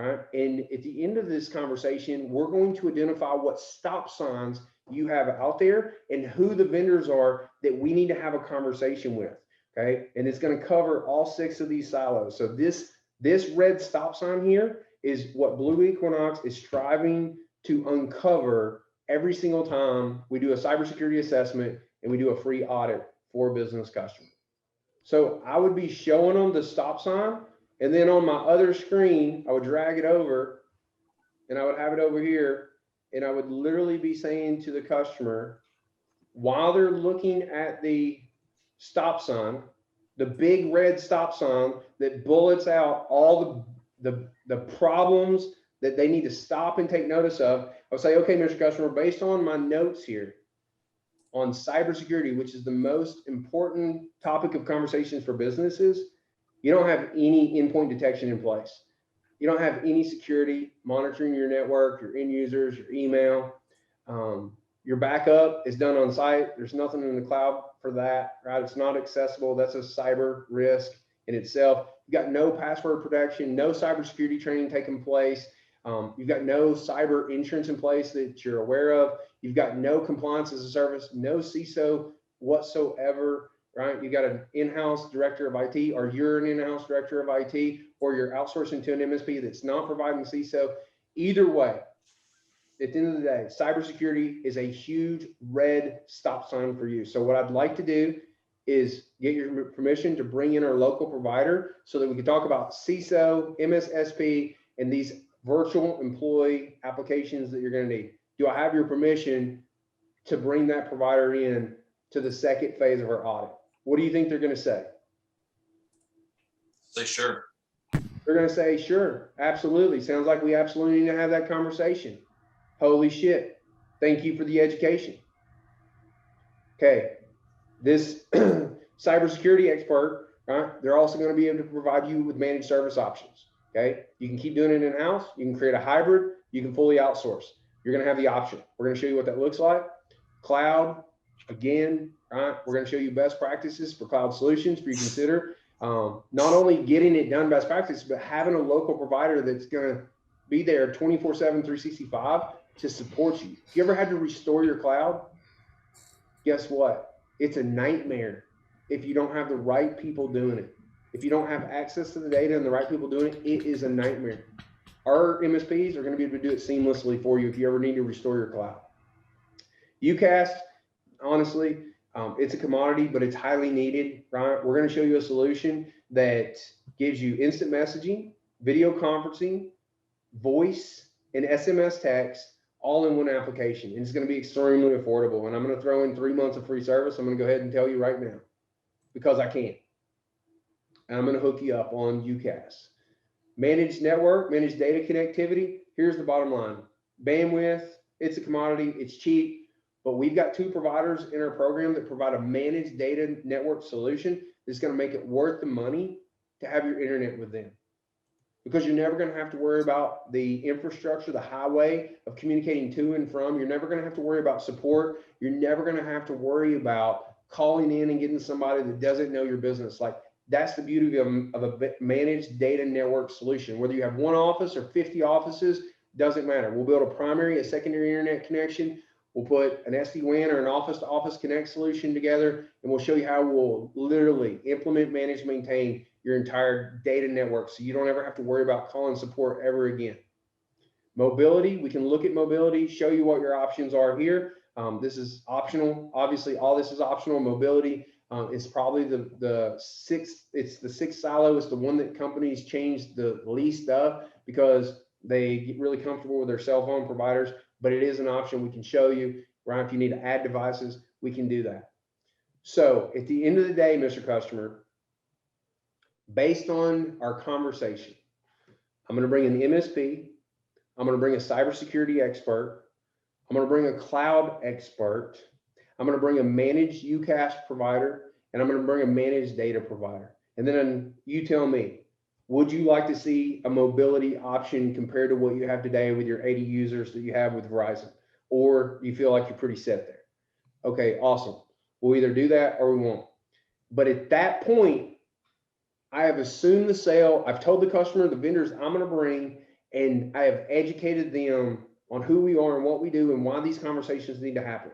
right? And at the end of this conversation, we're going to identify what stop signs you have out there and who the vendors are that we need to have a conversation with, okay? And it's going to cover all 6 of these silos. So this red stop sign here is what Blue Equinox is striving to uncover every single time we do a cybersecurity assessment and we do a free audit for a business customer. So I would be showing them the stop sign, and then on my other screen, I would drag it over and I would have it over here, and I would literally be saying to the customer, while they're looking at the stop sign, the big red stop sign that bullets out all the problems that they need to stop and take notice of, I'll say, okay, Mr. Customer, based on my notes here on cybersecurity, which is the most important topic of conversations for businesses, you don't have any endpoint detection in place. You don't have any security monitoring your network, your end users, your email. Your backup is done on site. There's nothing in the cloud for that, right? It's not accessible. That's a cyber risk in itself. You got no password protection, no cybersecurity training taking place. You've got no cyber insurance in place that you're aware of. You've got no compliance as a service, no CISO whatsoever, right? You got an in-house director of IT, or you're an in-house director of IT, or you're outsourcing to an MSP that's not providing CISO. Either way, at the end of the day, cybersecurity is a huge red stop sign for you. So what I'd like to do is get your permission to bring in our local provider so that we can talk about CISO, MSSP, and these virtual employee applications that you're going to need. Do I have your permission to bring that provider in to the second phase of our audit? What do you think they're going to say? Say sure. They're going to say, sure, absolutely. Sounds like we absolutely need to have that conversation. Holy shit. Thank you for the education. Okay. This cybersecurity expert, right? They're also going to be able to provide you with managed service options. Okay. You can keep doing it in-house. You can create a hybrid. You can fully outsource. You're going to have the option. We're going to show you what that looks like. Cloud, again, right? We're going to show you best practices for cloud solutions for you to consider. Not only getting it done best practice, but having a local provider that's going to be there 24/7, 365 to support you. If you ever had to restore your cloud, guess what? It's a nightmare if you don't have the right people doing it. If you don't have access to the data and the right people doing it, it is a nightmare. Our MSPs are going to be able to do it seamlessly for you if you ever need to restore your cloud. UCaaS, honestly, it's a commodity, but it's highly needed, right? We're going to show you a solution that gives you instant messaging, video conferencing, voice, and SMS text all in one application. And it's going to be extremely affordable. And I'm going to throw in 3 months of free service. I'm going to go ahead and tell you right now because I can. And I'm going to hook you up on UCaaS. Managed network, managed data connectivity. Here's the bottom line. Bandwidth, it's a commodity, it's cheap, but we've got 2 providers in our program that provide a managed data network solution that's going to make it worth the money to have your internet with them. Because you're never going to have to worry about the infrastructure, the highway of communicating to and from. You're never going to have to worry about support. You're never going to have to worry about calling in and getting somebody that doesn't know your business. Like, that's the beauty of a managed data network solution. Whether you have 1 office or 50 offices, doesn't matter. We'll build a primary, a secondary internet connection. We'll put an SD-WAN or an office-to-office connect solution together, and we'll show you how we'll literally implement, manage, maintain your entire data network so you don't ever have to worry about calling support ever again. Mobility, we can look at mobility, show you what your options are here. This is optional. Obviously, all this is optional. Mobility is probably the sixth silo. It's the one that companies change the least of because they get really comfortable with their cell phone providers, but it is an option we can show you, right? If you need to add devices, we can do that. So at the end of the day, Mr. Customer, based on our conversation, I'm going to bring an MSP. I'm going to bring a cybersecurity expert. I'm going to bring a cloud expert. I'm going to bring a managed UCaaS provider, and I'm going to bring a managed data provider. And then you tell me, would you like to see a mobility option compared to what you have today with your 80 users that you have with Verizon? Or you feel like you're pretty set there? Okay, awesome. We'll either do that or we won't. But at that point, I have assumed the sale. I've told the customer the vendors I'm going to bring, and I have educated them on who we are and what we do and why these conversations need to happen.